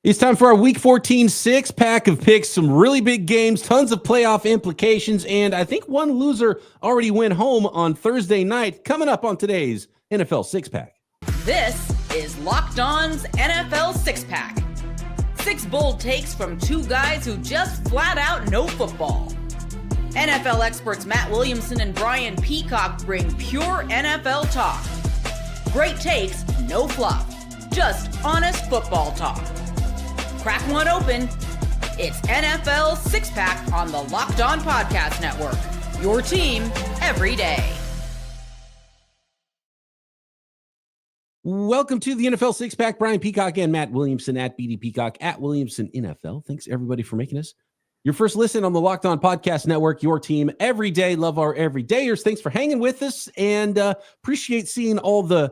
It's time for our Week 14 six-pack of picks, some really big games, tons of playoff implications, and I think one loser already went home on Thursday night. Coming up on today's NFL six-pack. This is Locked On's NFL six-pack. 6 bold takes from 2 guys who just flat out know football. NFL experts Matt Williamson and Brian Peacock bring pure NFL talk. Great takes, no fluff, just honest football talk. Crack one open. It's NFL Six-Pack on the Locked On Podcast Network. Your team every day. Welcome to the NFL Six-Pack. Brian Peacock and Matt Williamson at BD Peacock at Williamson NFL. Thanks, everybody, for making us your first listen on the Locked On Podcast Network. Your team every day. Love our everydayers. Thanks for hanging with us, and appreciate seeing all the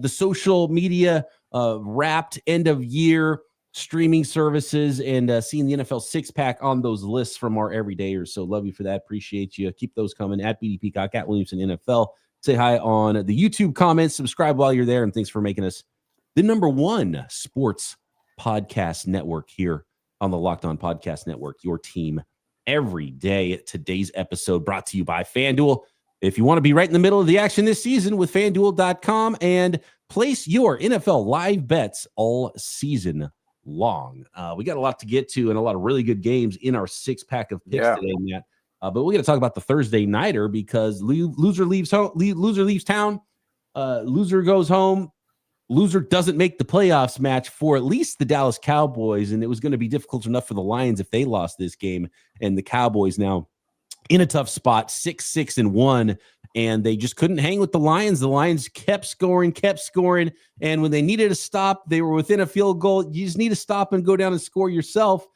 social media wrapped end of year streaming services and seeing the NFL six-pack on those lists from our everydayers. So love you for that. Appreciate you. Keep those coming at BD Peacock at Williamson NFL. Say hi on the YouTube comments. Subscribe while you're there. And thanks for making us the #1 sports podcast network here on the Locked On Podcast Network. Your team every day. Today's episode brought to you by FanDuel. If you want to be right in the middle of the action this season with FanDuel.com and place your NFL live bets all season long. We got a lot to get to and a lot of really good games in our six-pack of picks today, Matt. But we're going to talk about the Thursday nighter because loser leaves home, loser leaves town, loser goes home, loser doesn't make the playoffs match for at least the Dallas Cowboys, and it was going to be difficult enough for the Lions if they lost this game, and the Cowboys now in a tough spot, 6-1, and they just couldn't hang with the Lions. The Lions kept scoring, and when they needed to stop, they were within a field goal. You just need to stop and go down and score yourself.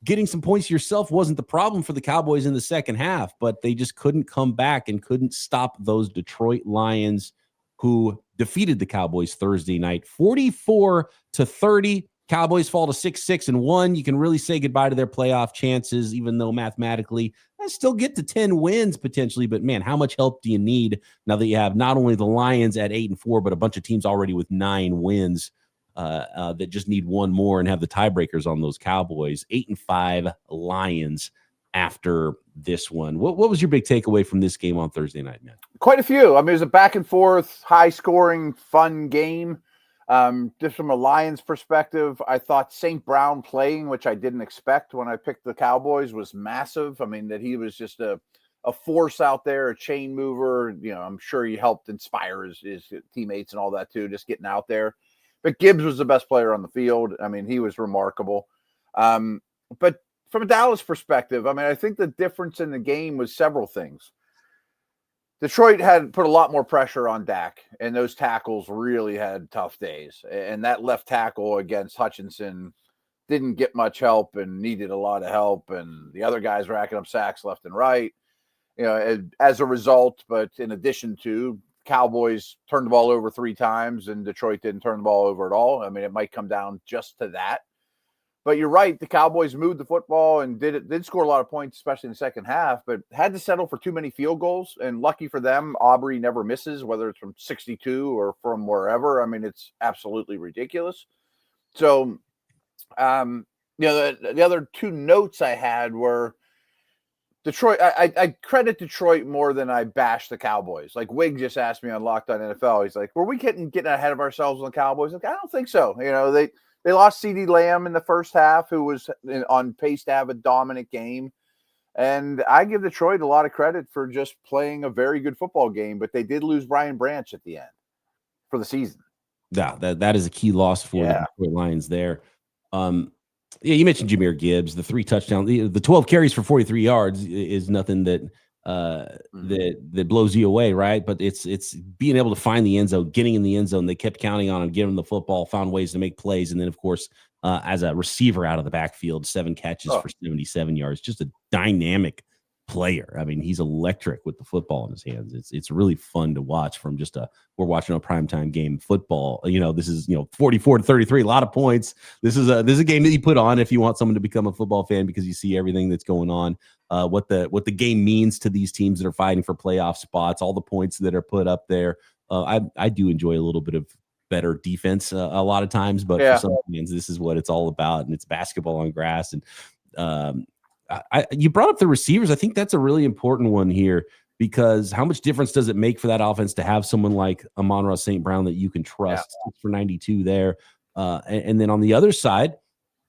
Getting some points yourself wasn't the problem for the Cowboys in the second half, but they just couldn't come back and couldn't stop those Detroit Lions who defeated the Cowboys Thursday night, 44-30. Cowboys fall to 6-1. You can really say goodbye to their playoff chances, even though mathematically they still get to 10 wins potentially. But man, how much help do you need now that you have not only the Lions at 8-4, but a bunch of teams already with 9 wins that just need one more and have the tiebreakers on those Cowboys. 8-5 Lions after this one. What was your big takeaway from this game on Thursday night, man? Quite a few. I mean, it was a back and forth, high scoring, fun game. Just from a Lions perspective, I thought St. Brown playing, which I didn't expect when I picked the Cowboys, was massive. I mean, that he was just a force out there, a chain mover. You know, I'm sure he helped inspire his teammates and all that too, just getting out there. But Gibbs was the best player on the field. I mean, he was remarkable. But from a Dallas perspective, I mean, I think the difference in the game was several things. Detroit had put a lot more pressure on Dak, and those tackles really had tough days. And that left tackle against Hutchinson didn't get much help and needed a lot of help. And the other guys racking up sacks left and right, you know, as a result. But in addition to, Cowboys turned the ball over 3 times, and Detroit didn't turn the ball over at all. I mean, it might come down just to that. But you're right. The Cowboys moved the football and did score a lot of points, especially in the second half, but had to settle for too many field goals. And lucky for them, Aubrey never misses, whether it's from 62 or from wherever. I mean, it's absolutely ridiculous. So, you know, the other 2 notes I had were Detroit. I credit Detroit more than I bash the Cowboys. Like Wig just asked me on Locked On NFL. He's like, were we getting ahead of ourselves on the Cowboys? Like, I don't think so. You know, They lost CeeDee Lamb in the first half, who was on pace to have a dominant game. And I give Detroit a lot of credit for just playing a very good football game, but they did lose Brian Branch at the end for the season. Yeah, that is a key loss for the Detroit Lions there. Yeah, you mentioned Jahmyr Gibbs, the 3 touchdowns, the 12 carries for 43 yards is nothing that blows you away, right? But it's being able to find the end zone, getting in the end zone. They kept counting on him, giving him the football, found ways to make plays, and then of course, as a receiver out of the backfield, 7 catches for 77 yards. Just a dynamic player. I mean, he's electric with the football in his hands. It's really fun to watch from just we're watching a primetime game football. You know, this is 44-33, a lot of points. This is a game that you put on if you want someone to become a football fan because you see everything that's going on. What the game means to these teams that are fighting for playoff spots, all the points that are put up there. I do enjoy a little bit of better defense a lot of times, but for some fans, this is what it's all about, and it's basketball on grass. And you brought up the receivers. I think that's a really important one here, because how much difference does it make for that offense to have someone like Amon-Ra St. Brown that you can trust? For 92 there. And then on the other side,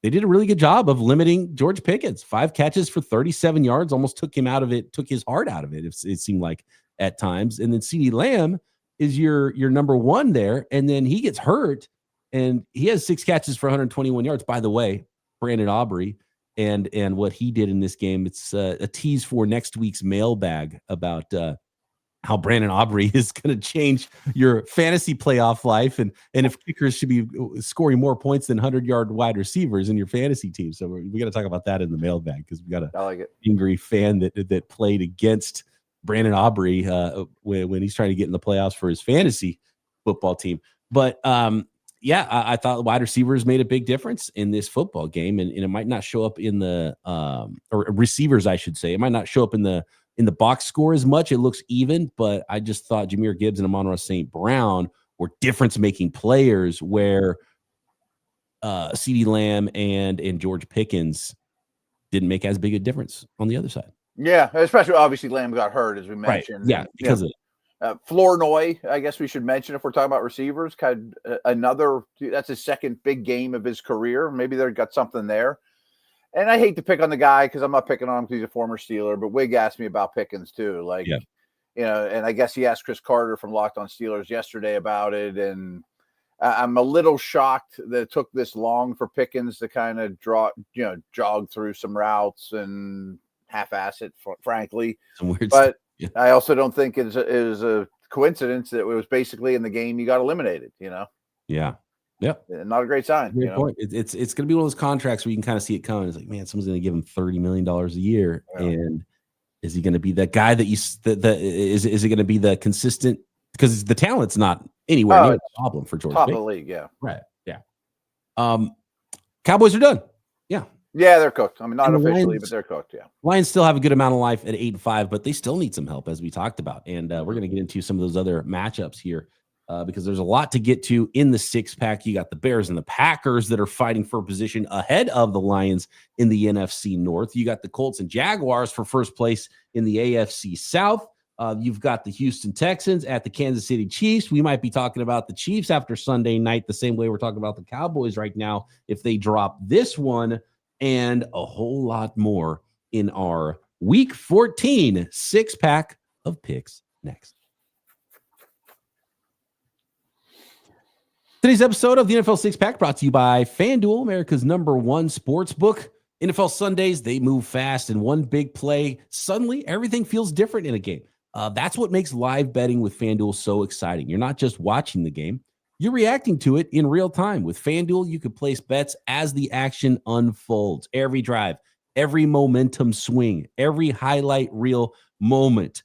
they did a really good job of limiting George Pickens. 5 catches for 37 yards, almost took him out of it, took his heart out of it, it seemed like at times. And then CeeDee Lamb is your number one there, and then he gets hurt, and he has 6 catches for 121 yards. By the way, Brandon Aubrey and what he did in this game, it's a tease for next week's mailbag about how Brandon Aubrey is going to change your fantasy playoff life, and if kickers should be scoring more points than 100-yard wide receivers in your fantasy team. So we got to talk about that in the mailbag, because we got a angry fan that played against Brandon Aubrey when he's trying to get in the playoffs for his fantasy football team. But I thought wide receivers made a big difference in this football game, and it might not show up in the or receivers, I should say. It might not show up in the box score as much. It looks even, but I just thought Jahmyr Gibbs and Amon-Ra St. Brown were difference-making players, where CeeDee Lamb and George Pickens didn't make as big a difference on the other side. Yeah, especially obviously Lamb got hurt, as we mentioned. Right. Yeah, because of it. Flournoy, I guess we should mention if we're talking about receivers, that's his second big game of his career. Maybe they've got something there. And I hate to pick on the guy, because I'm not picking on him because he's a former Steeler, but Wig asked me about Pickens too. And I guess he asked Chris Carter from Locked On Steelers yesterday about it. And I'm a little shocked that it took this long for Pickens to kind of jog through some routes and half-ass it, frankly. But I also don't think it is a coincidence that it was basically in the game you got eliminated, Yeah. Not a great sign. Great point. It's going to be one of those contracts where you can kind of see it coming. It's like, man, someone's going to give him $30 million a year. Yeah. And is he going to be that guy that is it going to be the consistent, because the talent's not anywhere near the problem for George. Top of the league. Yeah. Right. Yeah. Cowboys are done. Yeah, they're cooked. I mean, not officially, but they're cooked. Yeah. Lions still have a good amount of life at 8-5, but they still need some help, as we talked about. And we're going to get into some of those other matchups here, because there's a lot to get to in the 6-pack. You got the Bears and the Packers that are fighting for position ahead of the Lions in the NFC North. You got the Colts and Jaguars for first place in the AFC South. You've got the Houston Texans at the Kansas City Chiefs. We might be talking about the Chiefs after Sunday night the same way we're talking about the Cowboys right now if they drop this one, and a whole lot more in our Week 14 6-pack of picks next. Today's episode of the NFL 6-pack brought to you by FanDuel, America's #1 sports book. NFL Sundays, they move fast, and one big play, suddenly everything feels different in a game. That's what makes live betting with FanDuel so exciting. You're not just watching the game, you're reacting to it in real time. With FanDuel, you can place bets as the action unfolds. Every drive, every momentum swing, every highlight reel moment.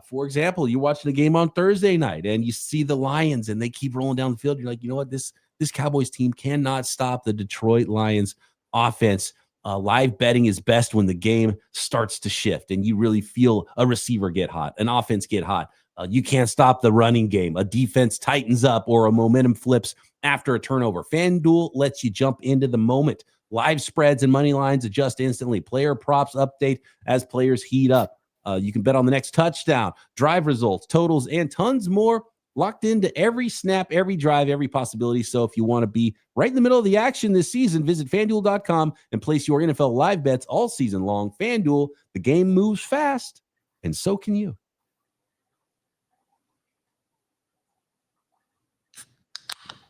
For example, you're watching a game on Thursday night and you see the Lions and they keep rolling down the field. You're like, you know what? This Cowboys team cannot stop the Detroit Lions offense. Live betting is best when the game starts to shift and you really feel a receiver get hot, an offense get hot. You can't stop the running game. A defense tightens up or a momentum flips after a turnover. FanDuel lets you jump into the moment. Live spreads and money lines adjust instantly. Player props update as players heat up. You can bet on the next touchdown, drive results, totals, and tons more. Locked into every snap, every drive, every possibility. So if you want to be right in the middle of the action this season, visit FanDuel.com and place your NFL live bets all season long. FanDuel, the game moves fast, and so can you.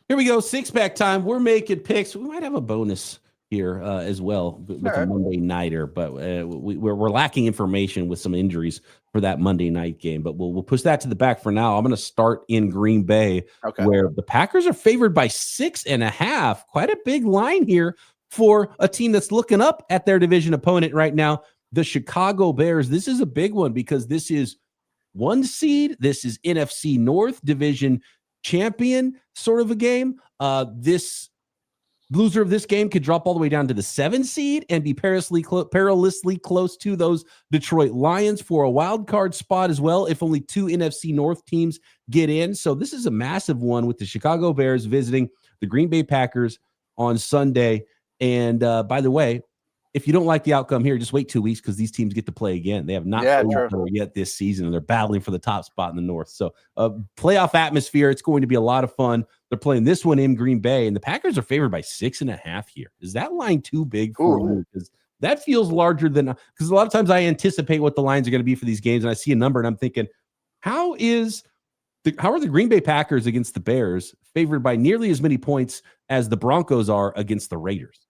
Here we go, 6-pack time. We're making picks. We might have a bonus here as well with a Monday nighter, but we're lacking information with some injuries for that Monday night game. But we'll push that to the back for now. I'm going to start in Green Bay, where the Packers are favored by 6.5. Quite a big line here for a team that's looking up at their division opponent right now, the Chicago Bears. This is a big one because this is 1 seed. This is NFC North division champion sort of a game. This Loser of this game could drop all the way down to the 7 seed and be perilously close to those Detroit Lions for a wild card spot as well, if only 2 NFC North teams get in. So this is a massive one with the Chicago Bears visiting the Green Bay Packers on Sunday. And by the way, if you don't like the outcome here, just wait 2 weeks because these teams get to play again. They have not played yet this season, and they're battling for the top spot in the North. So playoff atmosphere, it's going to be a lot of fun. They're playing this one in Green Bay, and the Packers are favored by 6.5 here. Is that line too big for you? Because that feels larger than – because a lot of times I anticipate what the lines are going to be for these games, and I see a number, and I'm thinking, how are the Green Bay Packers against the Bears favored by nearly as many points as the Broncos are against the Raiders?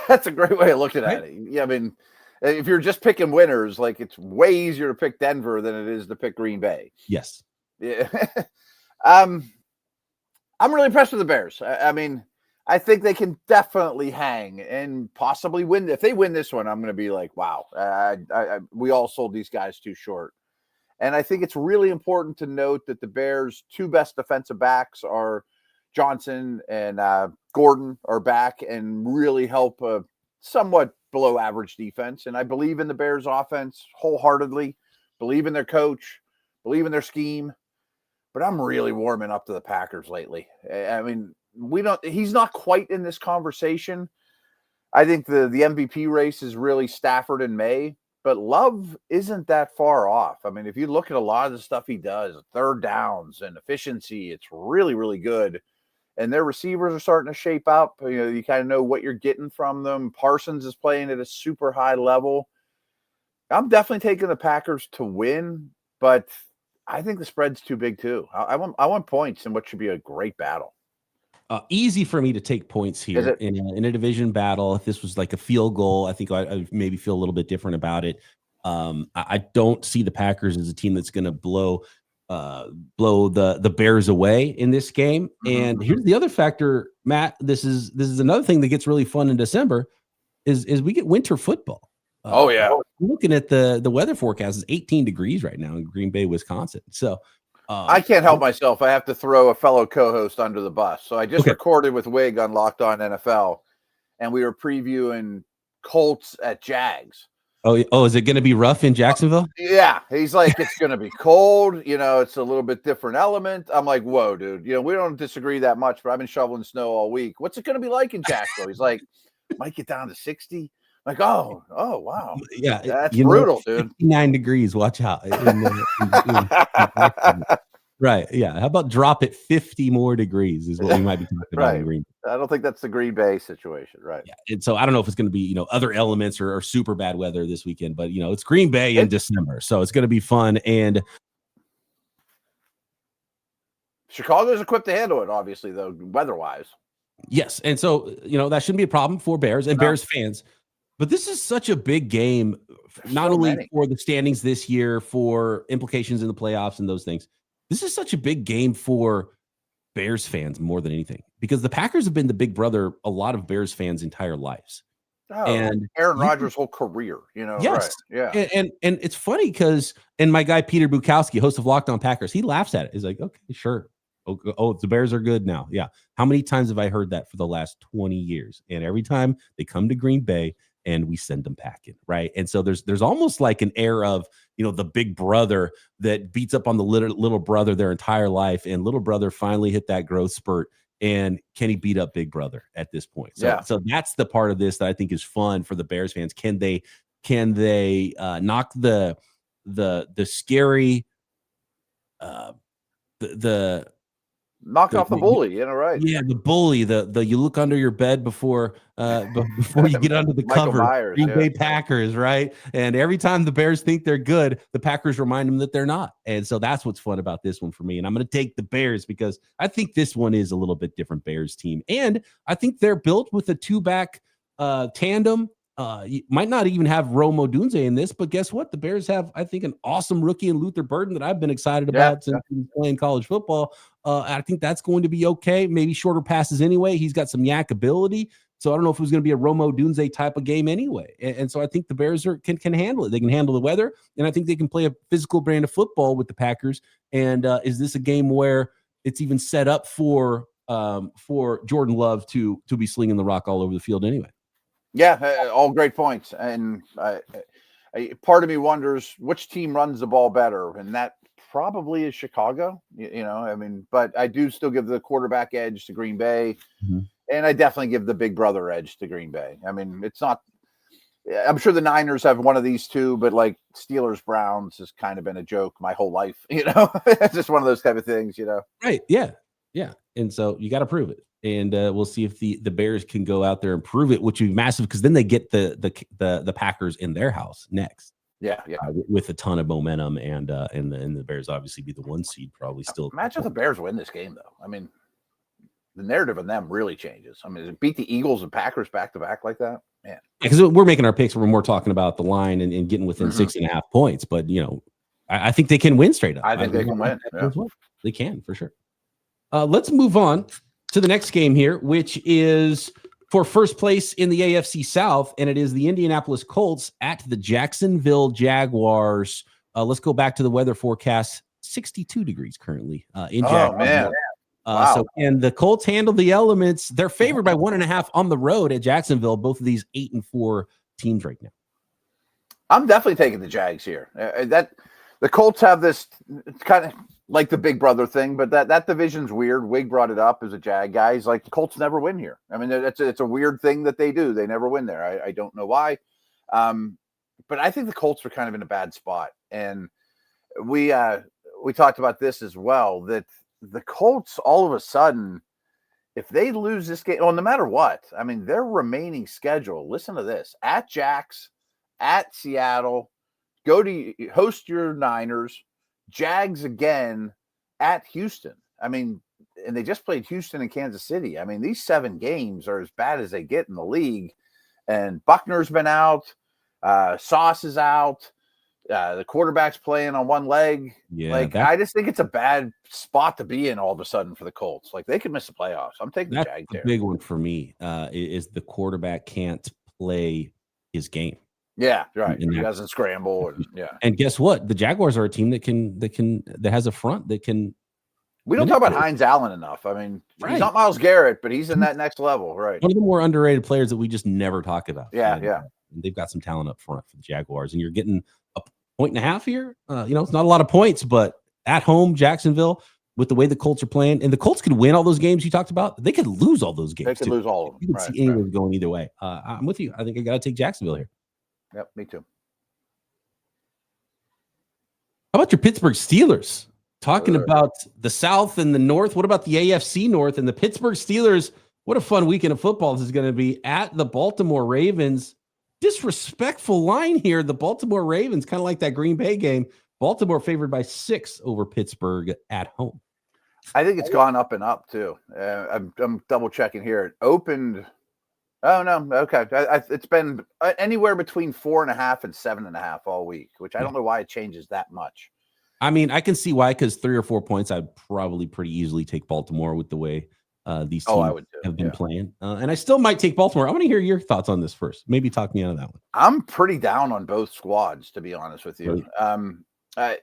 That's a great way of looking at it. Yeah, I mean, if you're just picking winners, like it's way easier to pick Denver than it is to pick Green Bay. Yes. Yeah. I'm really impressed with the Bears. I mean, I think they can definitely hang and possibly win. If they win this one, I'm going to be like, wow, we all sold these guys too short. And I think it's really important to note that the Bears' 2 best defensive backs are Johnson and Gordon are back and really help a somewhat below average defense. And I believe in the Bears offense wholeheartedly, believe in their coach, believe in their scheme, but I'm really warming up to the Packers lately. I mean, he's not quite in this conversation. I think the MVP race is really Stafford and May, but Love isn't that far off. I mean, if you look at a lot of the stuff he does, third downs and efficiency, it's really, really good. And their receivers are starting to shape up. You know, you kind of know what you're getting from them. Parsons is playing at a super high level. I'm definitely taking the Packers to win, but I think the spread's too big too. I want points in what should be a great battle. Easy for me to take points here in a division battle. If this was like a field goal, I think I maybe feel a little bit different about it. I don't see the Packers as a team that's going to blow the Bears away in this game. And here's the other factor, Matt. This is another thing that gets really fun in December is we get winter football. Looking at the weather forecast is 18 degrees right now in Green Bay, Wisconsin. So I can't help myself. I have to throw a fellow co-host under the bus. So I just recorded with Wig on Locked On NFL, and we were previewing Colts at Jags. Oh, is it going to be rough in Jacksonville? Yeah. He's like, it's going to be cold. You know, it's a little bit different element. I'm like, whoa, dude. You know, we don't disagree that much, but I've been shoveling snow all week. What's it going to be like in Jacksonville? He's like, might get down to 60. I'm like, oh, wow. Yeah. That's brutal, dude. 59 degrees. Watch out. Right. Yeah. How about drop it 50 more degrees is what we might be talking about in Green Bay. I don't think that's the Green Bay situation. Right. Yeah. And so I don't know if it's going to be, other elements or super bad weather this weekend, but it's Green Bay in December. So it's going to be fun. And Chicago's equipped to handle it, obviously, though, weather-wise. Yes. And so, that shouldn't be a problem for Bears and Bears fans. But this is such a big game, not only for the standings this year, for implications in the playoffs and those things. This is such a big game for Bears fans more than anything, because the Packers have been the big brother a lot of Bears fans' entire lives. And Aaron Rodgers' whole career, Yes. Right. Yeah. And it's funny because, and my guy, Peter Bukowski, host of Locked On Packers, he laughs at it. He's like, okay, sure. Oh, the Bears are good now. Yeah. How many times have I heard that for the last 20 years? And every time they come to Green Bay, and we send them packing, right? And so there's almost like an air of, the big brother that beats up on the little brother their entire life, and little brother finally hit that growth spurt, and can he beat up big brother at this point? So that's the part of this that I think is fun for the Bears fans. Can they knock the scary knock off the bully, right? Yeah, the bully. The you look under your bed before you get under the cover. Myers, Green Bay Packers, right? And every time the Bears think they're good, the Packers remind them that they're not. And so that's what's fun about this one for me. And I'm going to take the Bears because I think this one is a little bit different Bears team, and I think they're built with a 2-back tandem. You might not even have Rome Odunze in this, but guess what? The Bears have, I think, an awesome rookie in Luther Burden that I've been excited about since he was playing college football. I think that's going to be okay. Maybe shorter passes anyway. He's got some yak ability. So I don't know if it was going to be a Rome Odunze type of game anyway. And so I think the Bears can handle it. They can handle the weather, and I think they can play a physical brand of football with the Packers. And is this a game where it's even set up for for Jordan Love to be slinging the rock all over the field anyway. Yeah, all great points. And part of me wonders which team runs the ball better, and that probably is Chicago. But I do still give the quarterback edge to Green Bay, and I definitely give the big brother edge to Green Bay. I mean, it's not. I'm sure the Niners have one of these too, but like Steelers Browns has kind of been a joke my whole life. It's just one of those type of things. Right? Yeah. And so you got to prove it. And we'll see if the Bears can go out there and prove it, which would be massive because then they get the Packers in their house next. Yeah. With a ton of momentum, and the Bears obviously be the 1 seed probably still. Imagine if the Bears win this game, though. I mean, the narrative on them really changes. I mean, beat the Eagles and Packers back to back like that, man. Because we're making our picks, we're more talking about the line and getting within 6.5 points. But I think they can win straight up. I think they can win. Yeah. They can for sure. Let's move on to the next game here, which is for first place in the AFC South, and it is the Indianapolis Colts at the Jacksonville Jaguars. Let's go back to the weather forecast. 62 degrees currently in Jacksonville. Man. Wow. And the Colts handle the elements. They're favored by 1.5 on the road at Jacksonville. Both of these 8-4 teams right now. I'm definitely taking the Jags here. The Colts have this kind of like the big brother thing, but that division's weird. Wig brought it up as a Jag guy. He's like, the Colts never win here. I mean, it's a weird thing that they do. They never win there. I don't know why. But I think the Colts are kind of in a bad spot. And we talked about this as well, that the Colts all of a sudden, if they lose this game, well, no matter what, I mean, their remaining schedule, listen to this, at Jags, at Seattle, go to host your Niners, Jags again at Houston. I mean, and they just played Houston and Kansas City. I mean, these 7 games are as bad as they get in the league. And Buckner's been out. Sauce is out. The quarterback's playing on one leg. Yeah, I just think it's a bad spot to be in all of a sudden for the Colts. Like, they could miss the playoffs. I'm taking the Jags there. The big one for me is the quarterback can't play his game. Yeah, right. He doesn't scramble. And guess what? The Jaguars are a team that has a front that can. We don't talk about Hines Allen enough. I mean, he's not Myles Garrett, but he's in that next level, right? One of the more underrated players that we just never talk about. Yeah. And they've got some talent up front for the Jaguars, and you're getting a 1.5 here. It's not a lot of points, but at home, Jacksonville, with the way the Colts are playing, and the Colts could win all those games you talked about. They could lose all those games. They could lose all of them. You can see anyone going either way. I'm with you. I think I got to take Jacksonville here. Yep, me too. How about your Pittsburgh Steelers? Talking about the South and the North. What about the AFC North and the Pittsburgh Steelers? What a fun weekend of football this is going to be at the Baltimore Ravens. Disrespectful line here. The Baltimore Ravens, kind of like that Green Bay game. Baltimore favored by 6 over Pittsburgh at home. I think it's gone up and up too. I'm double checking here. It opened. Oh no, okay. It's been anywhere between 4.5 and 7.5 all week, which I don't know why it changes that much. I mean, I can see why, because 3 or 4 points, I'd probably pretty easily take Baltimore with the way these teams have been playing. And I still might take Baltimore. I want to hear your thoughts on this first. Maybe talk me out of that one. I'm pretty down on both squads, to be honest with you. Right.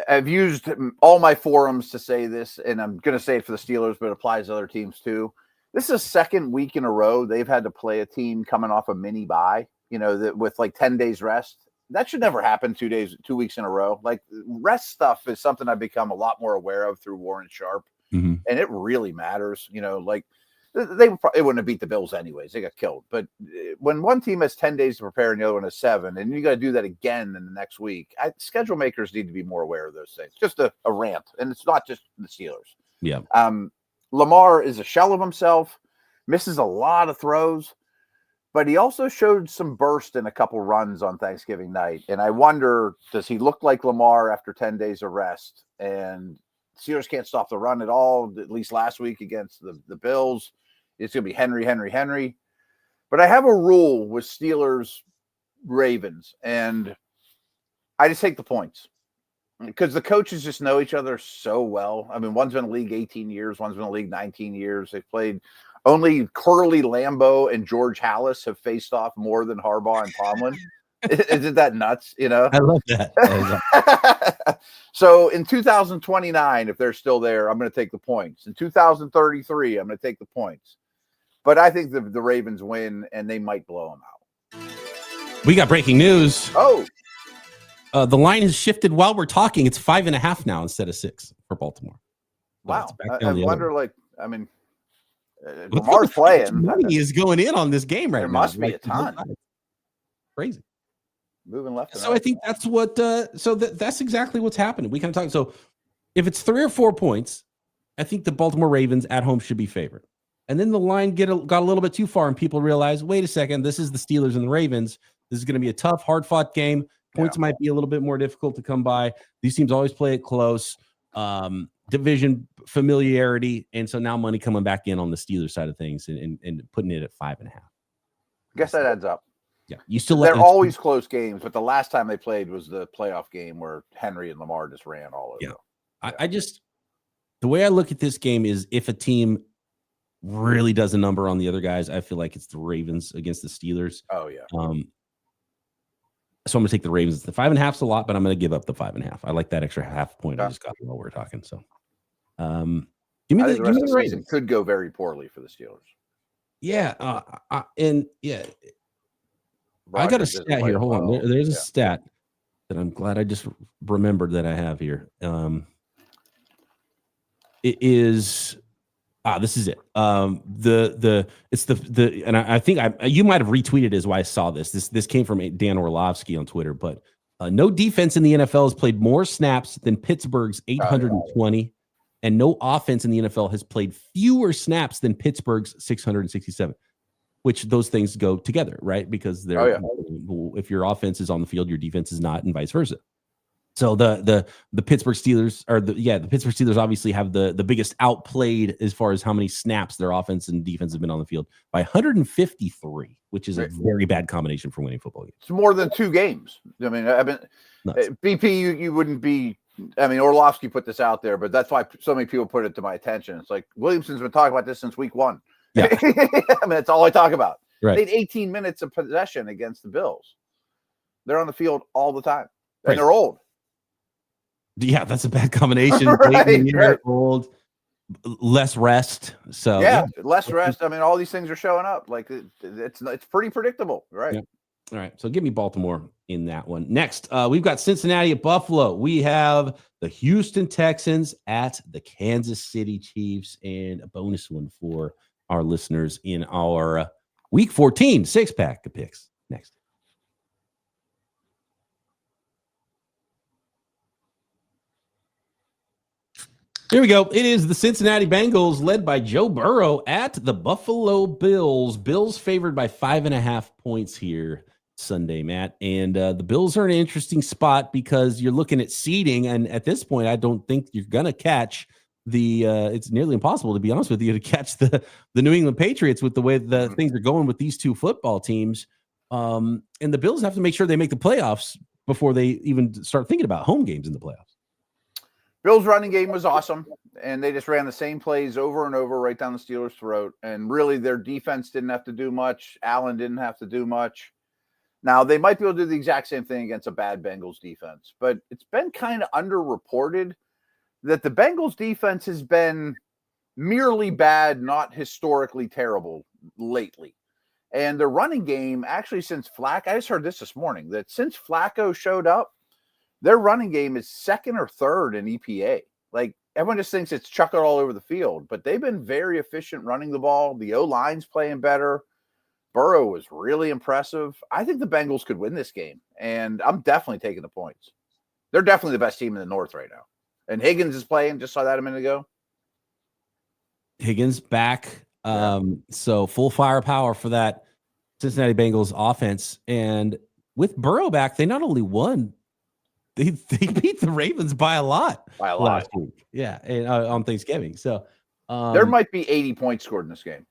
I've used all my forums to say this, and I'm going to say it for the Steelers, but it applies to other teams too. This is the second week in a row they've had to play a team coming off a mini bye, that with like 10 days rest. That should never happen 2 weeks in a row. Like, rest stuff is something I've become a lot more aware of through Warren Sharp. And it really matters. Like, it wouldn't have beat the Bills anyways. They got killed. But when one team has 10 days to prepare and the other one has 7, and you got to do that again in the next week, schedule makers need to be more aware of those things. Just a rant. And it's not just the Steelers. Yeah. Lamar is a shell of himself, misses a lot of throws, but he also showed some burst in a couple runs on Thanksgiving night. And I wonder, does he look like Lamar after 10 days of rest? And Steelers can't stop the run at all, at least last week against the Bills. It's going to be Henry. But I have a rule with Steelers Ravens, and I just take the points. Because the coaches just know each other so well. I mean, one's been in the league 18 years, one's been in the league 19 years. They've played only Curly Lambeau and George Halas have faced off more than Harbaugh and Tomlin. Isn't that nuts? You know, I love that. So in 2029, if they're still there, I'm going to take the points. In 2033, I'm going to take the points. But I think the Ravens win, and they might blow them out. We got breaking news. Oh, the line has shifted while we're talking. It's 5.5 now instead of 6 for Baltimore. wow! I wonder, Lamar's Lamar's playing. Money is going in on this game right now. There must be a ton. Crazy. Moving left. So I think that's what. That's exactly what's happening. We kind of talk. So if it's 3 or 4 points, I think the Baltimore Ravens at home should be favored. And then the line got a little bit too far, and people realize, wait a second, this is the Steelers and the Ravens. This is going to be a tough, hard-fought game. Points might be a little bit more difficult to come by. These teams always play it close. Division familiarity, and so now money coming back in on the Steelers side of things and putting it at 5.5. I guess that adds up. Yeah, you still. They're always close games, but the last time they played was the playoff game where Henry and Lamar just ran all over. Yeah, I just the way I look at this game is if a team really does a number on the other guys, I feel like it's the Ravens against the Steelers. Oh yeah. So I'm gonna take the Ravens. The 5.5's a lot, but I'm gonna give up the 5.5. I like that extra half point I just got while we're talking. So, give me the rest of the season could go very poorly for the Steelers. Yeah, I got a stat here. Hold on, there's a stat that I'm glad I just remembered that I have here. It is. This is it. It's the and I think you might have retweeted is why I saw this. This came from Dan Orlovsky on Twitter, but no defense in the NFL has played more snaps than Pittsburgh's 820, and no offense in the NFL has played fewer snaps than Pittsburgh's 667. Which those things go together, right? Because they're if your offense is on the field, your defense is not, and vice versa. So the Pittsburgh Steelers the Pittsburgh Steelers obviously have the biggest outplayed as far as how many snaps their offense and defense have been on the field by 153, which is a very bad combination for winning football games. It's more than 2 games. I mean, BP, you wouldn't be. I mean, Orlovsky put this out there, but that's why so many people put it to my attention. It's like Williamson's been talking about this since week 1. Yeah. I mean, that's all I talk about. Right. They had 18 minutes of possession against the Bills. They're on the field all the time, and they're old. Yeah, that's a bad combination. Old, less rest. So less rest. I mean, all these things are showing up. Like it's pretty predictable, right? Yeah. All right, so give me Baltimore in that one. Next, we've got Cincinnati at Buffalo. We have the Houston Texans at the Kansas City Chiefs, and a bonus one for our listeners in our Week 14 6-pack of picks. Next. Here we go. It is the Cincinnati Bengals led by Joe Burrow at the Buffalo Bills. Bills favored by 5.5 points here Sunday, Matt. And the Bills are in an interesting spot because you're looking at seeding. And at this point, I don't think you're going to catch it's nearly impossible, to be honest with you, to catch the New England Patriots with the way the things are going with these two football teams. And the Bills have to make sure they make the playoffs before they even start thinking about home games in the playoffs. Bills' running game was awesome, and they just ran the same plays over and over right down the Steelers' throat. And really, their defense didn't have to do much. Allen didn't have to do much. Now, they might be able to do the exact same thing against a bad Bengals defense, but it's been kind of underreported that the Bengals defense has been merely bad, not historically terrible lately. And the running game, actually, since Flacco, I just heard this morning, that since Flacco showed up, their running game is second or third in EPA. Like, everyone just thinks it's chuck it all over the field, but they've been very efficient running the ball. The O-line's playing better. Burrow was really impressive. I think the Bengals could win this game, and I'm definitely taking the points. They're definitely the best team in the North right now. And Higgins is playing. Just saw that a minute ago. Higgins back. So full firepower for that Cincinnati Bengals offense. And with Burrow back, they not only won, they beat the Ravens by a lot last week. Yeah, and, on Thanksgiving. So there might be 80 points scored in this game.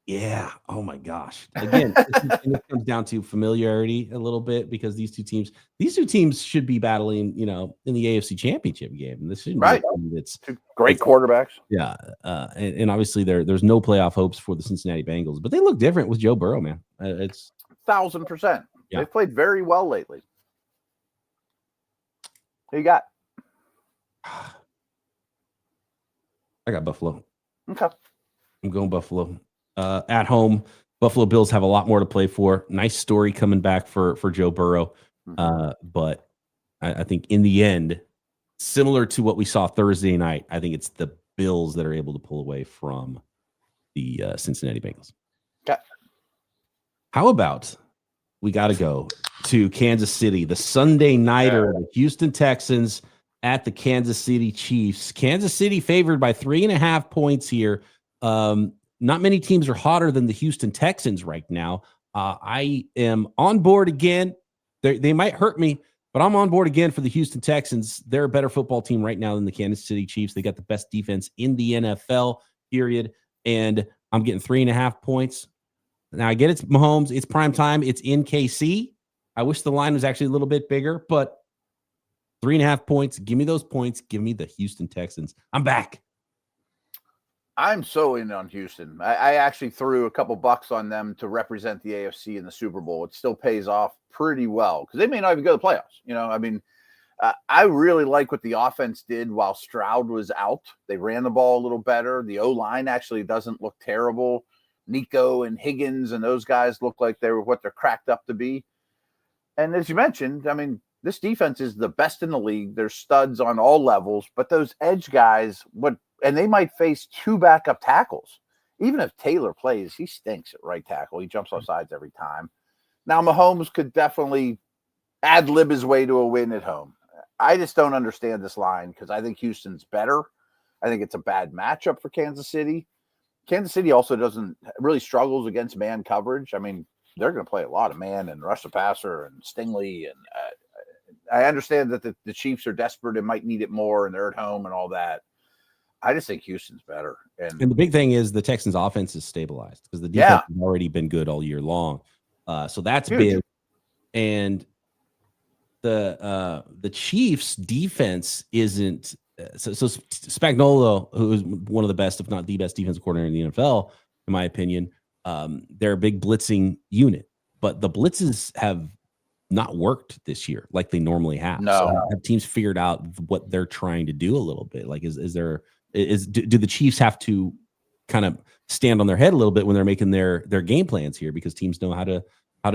Yeah. Oh my gosh. Again, it comes down to familiarity a little bit because these two teams should be battling, in the AFC Championship game. And this shouldn't be it's great quarterbacks. Yeah. And obviously there's no playoff hopes for the Cincinnati Bengals, but they look different with Joe Burrow, man. It's 1,000%. Yeah. They've played very well lately. Who you got? I got Buffalo. Okay. I'm going Buffalo. At home, Buffalo Bills have a lot more to play for. Nice story coming back for Joe Burrow. But I think in the end, similar to what we saw Thursday night, I think it's the Bills that are able to pull away from the Cincinnati Bengals. Okay. How about we got to go to Kansas City, the Sunday nighter, the Houston Texans at the Kansas City Chiefs. Kansas City favored by 3.5 points here. Not many teams are hotter than the Houston Texans right now. I am on board again. They might hurt me, but I'm on board again for the Houston Texans. They're a better football team right now than the Kansas City Chiefs. They got the best defense in the NFL, period. And I'm getting 3.5 points. Now, I get it's Mahomes. It's prime time. It's in KC. I wish the line was actually a little bit bigger, but 3.5 points. Give me those points. Give me the Houston Texans. I'm back. I'm so in on Houston. I actually threw a couple bucks on them to represent the AFC in the Super Bowl. It still pays off pretty well because they may not even go to the playoffs. You know, I mean, I really like what the offense did while Stroud was out. They ran the ball a little better. The O-line actually doesn't look terrible. Nico and Higgins and those guys look like they were what they're cracked up to be. And as you mentioned, I mean, this defense is the best in the league. There's studs on all levels, but those edge guys and they might face 2 backup tackles. Even if Taylor plays, he stinks at right tackle. He jumps off sides every time. Now, Mahomes could definitely ad-lib his way to a win at home. I just don't understand this line because I think Houston's better. I think it's a bad matchup for Kansas City. Kansas City also really struggles against man coverage. I mean, they're going to play a lot of man and rush the passer and Stingley. And I understand that the Chiefs are desperate and might need it more, and they're at home and all that. I just think Houston's better. And the big thing is the Texans' offense is stabilized because the defense has already been good all year long. So that's big. And the Chiefs' defense isn't so Spagnuolo, who is one of the best, if not the best defensive coordinator in the NFL, in my opinion, they're a big blitzing unit, but the blitzes have not worked this year like they normally have. No. So have teams figured out what they're trying to do a little bit? Like, do the Chiefs have to kind of stand on their head a little bit when they're making their game plans here because teams know how to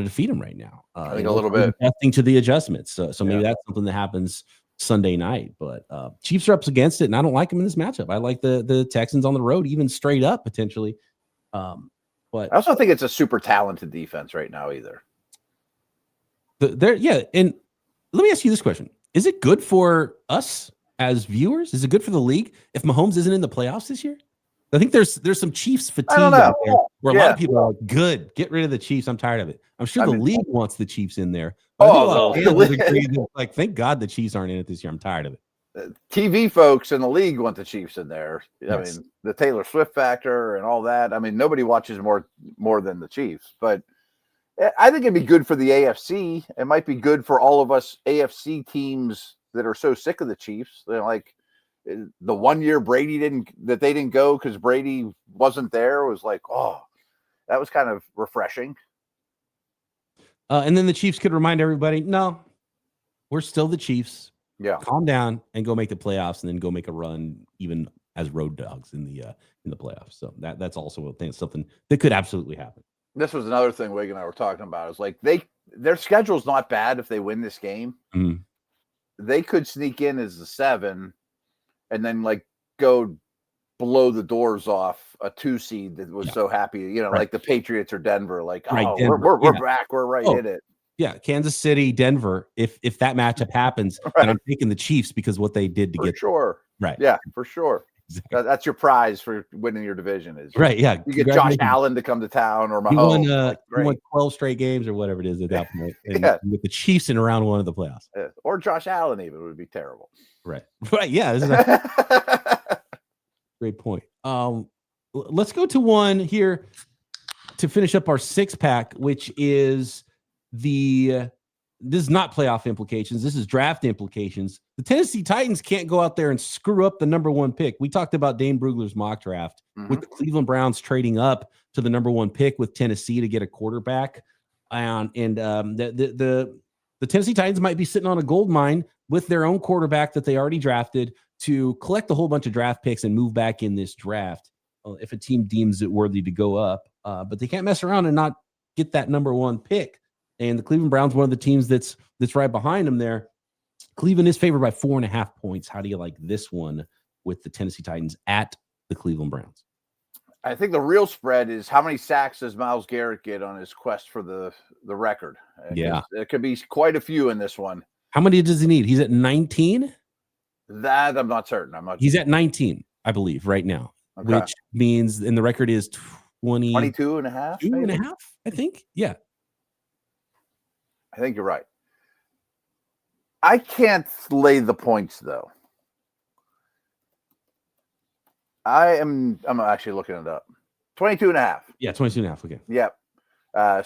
defeat them right now? I think a little bit adjusting to the adjustments. So maybe that's something that happens Sunday night. But Chiefs are up against it, and I don't like them in this matchup. I like the Texans on the road, even straight up potentially. But I also think it's a super talented defense right now either. And let me ask you this question. Is it good for us as viewers? Is it good for the league if Mahomes isn't in the playoffs this year? I think there's some Chiefs fatigue out there where a lot of people are like, good, get rid of the Chiefs. I'm tired of it. I'm sure the league wants the Chiefs in there. Like, thank God the Chiefs aren't in it this year. I'm tired of it. TV folks in the league want the Chiefs in there. I mean, the Taylor Swift factor and all that. I mean, nobody watches more than the Chiefs, but I think it'd be good for the AFC. It might be good for all of us AFC teams that are so sick of the Chiefs. They're like the 1 year Brady they didn't go because Brady wasn't there was like, oh, that was kind of refreshing. And then the Chiefs could remind everybody, no, we're still the Chiefs. Yeah. Calm down and go make the playoffs and then go make a run even as road dogs in the playoffs. So that's also something that could absolutely happen. This was another thing Wig and I were talking about. Is like their schedule's not bad if they win this game. Mm-hmm. They could sneak in as the 7 and then like go blow the doors off a 2 seed that was so happy, like the Patriots or Denver. Like, Denver. we're back, we're right in it. Yeah, Kansas City, Denver. If that matchup happens, and I'm taking the Chiefs because what they did to get sure. Right. Yeah, for sure. Exactly. That's your prize for winning your division. Is right. Yeah, you get Josh Allen to come to town or Mahomes. You won 12 straight games or whatever it is at that point. And with the Chiefs in round 1 of the playoffs, or Josh Allen even would be terrible. Right. Yeah. This is great point. Let's go to one here to finish up our 6-pack, which is this is not playoff implications. This is draft implications. The Tennessee Titans can't go out there and screw up the number 1 pick. We talked about Dane Brugler's mock draft with the Cleveland Browns trading up to the number 1 pick with Tennessee to get a quarterback. The Tennessee Titans might be sitting on a gold mine with their own quarterback that they already drafted to collect a whole bunch of draft picks and move back in this draft if a team deems it worthy to go up. But they can't mess around and not get that number one pick. And the Cleveland Browns, one of the teams that's right behind them there. Cleveland is favored by 4.5 points. How do you like this one with the Tennessee Titans at the Cleveland Browns? I think the real spread is how many sacks does Myles Garrett get on his quest for the record? Yeah. There could be quite a few in this one. How many does he need? He's at 19? That I'm not certain. He's at 19, I believe, right now, which means, and the record is 22 and a half? 2.5, I think. Yeah. I think you're right. I can't lay the points, though. I'm actually looking it up. 22 and a half. Yeah, 22 and a half. Okay. Yep.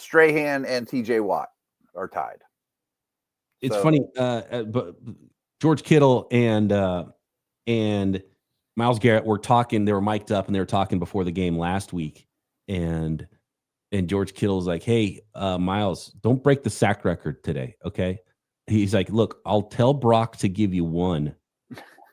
Strahan and TJ Watt are tied. It's funny, but George Kittle and Myles Garrett were talking. They were mic'd up and they were talking before the game last week. And George Kittle's like, "Hey, Myles, don't break the sack record today, okay?" He's like, "Look, I'll tell Brock to give you one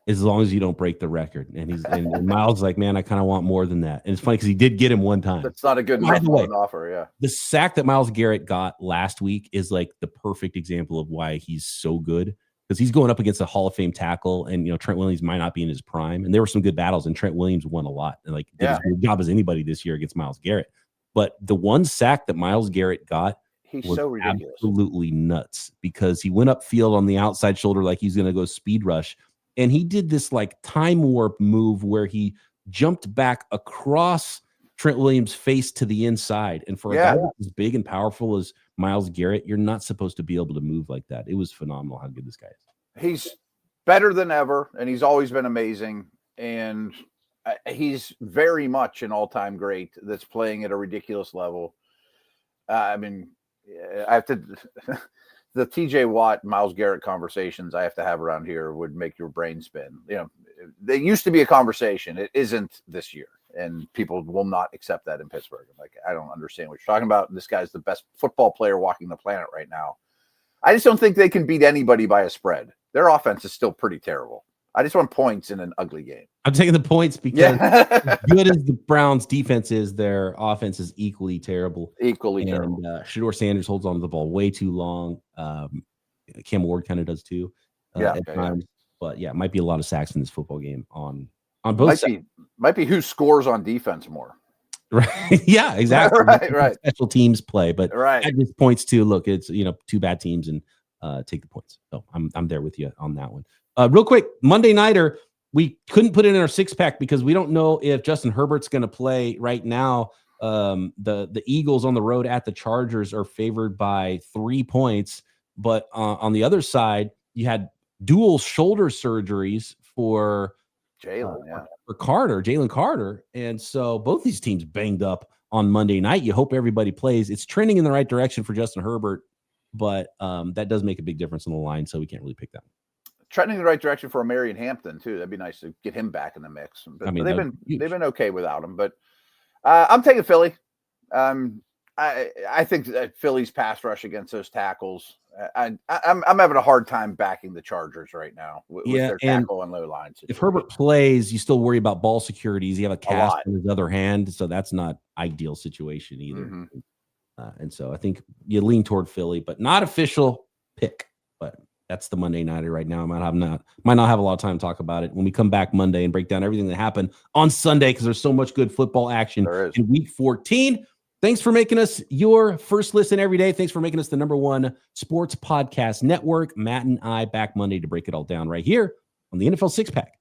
as long as you don't break the record." And Myles like, "Man, I kind of want more than that." And it's funny because he did get him one time. That's not a good offer, yeah. The sack that Myles Garrett got last week is like the perfect example of why he's so good, because he's going up against a Hall of Fame tackle, and Trent Williams might not be in his prime. And there were some good battles, and Trent Williams won a lot and did as good a job as anybody this year against Myles Garrett. But the one sack that Myles Garrett got, he's so ridiculous, absolutely nuts, because he went upfield on the outside shoulder like he's going to go speed rush. And he did this like time warp move where he jumped back across Trent Williams' face to the inside. And for a guy that's as big and powerful as Myles Garrett, you're not supposed to be able to move like that. It was phenomenal how good this guy is. He's better than ever, and he's always been amazing. And he's very much an all-time great that's playing at a ridiculous level. I mean, I have to the TJ Watt, Myles Garrett conversations I have to have around here would make your brain spin. They used to be a conversation. It isn't this year, and people will not accept that in Pittsburgh. Like, I don't understand what you're talking about. This guy's the best football player walking the planet right now. I just don't think they can beat anybody by a spread. Their offense is still pretty terrible. I just want points in an ugly game. I'm taking the points because as good as the Browns defense is, their offense is equally terrible. Terrible. Shedeur Sanders holds on to the ball way too long. Cam Ward kind of does too at times. But it might be a lot of sacks in this football game on both sides. Might be who scores on defense more. Right. Yeah, exactly. right. Special teams play, but right. at this points too. Look, it's two bad teams, and take the points. So I'm there with you on that one. Real quick, Monday nighter, we couldn't put it in our 6-pack because we don't know if Justin Herbert's going to play right now. The Eagles on the road at the Chargers are favored by 3 points, but on the other side, you had dual shoulder surgeries for Jalen Carter, and so both these teams banged up on Monday night. You hope everybody plays. It's trending in the right direction for Justin Herbert, but that does make a big difference on the line, so we can't really pick that. Trending in the right direction for Marion Hampton too. That'd be nice to get him back in the mix. But they've been okay without him. But I'm taking Philly. I think that Philly's pass rush against those tackles. I'm having a hard time backing the Chargers right now with their tackle and low line situation. If Herbert plays, you still worry about ball security. You have a cast in his other hand, so that's not ideal situation either. Mm-hmm. And so I think you lean toward Philly, but not official pick. But that's the Monday nighter right now. Might not have a lot of time to talk about it when we come back Monday and break down everything that happened on Sunday, because there's so much good football action in Week 14. Thanks for making us your first listen every day. Thanks for making us the #1 sports podcast network. Matt and I back Monday to break it all down right here on the NFL 6-pack.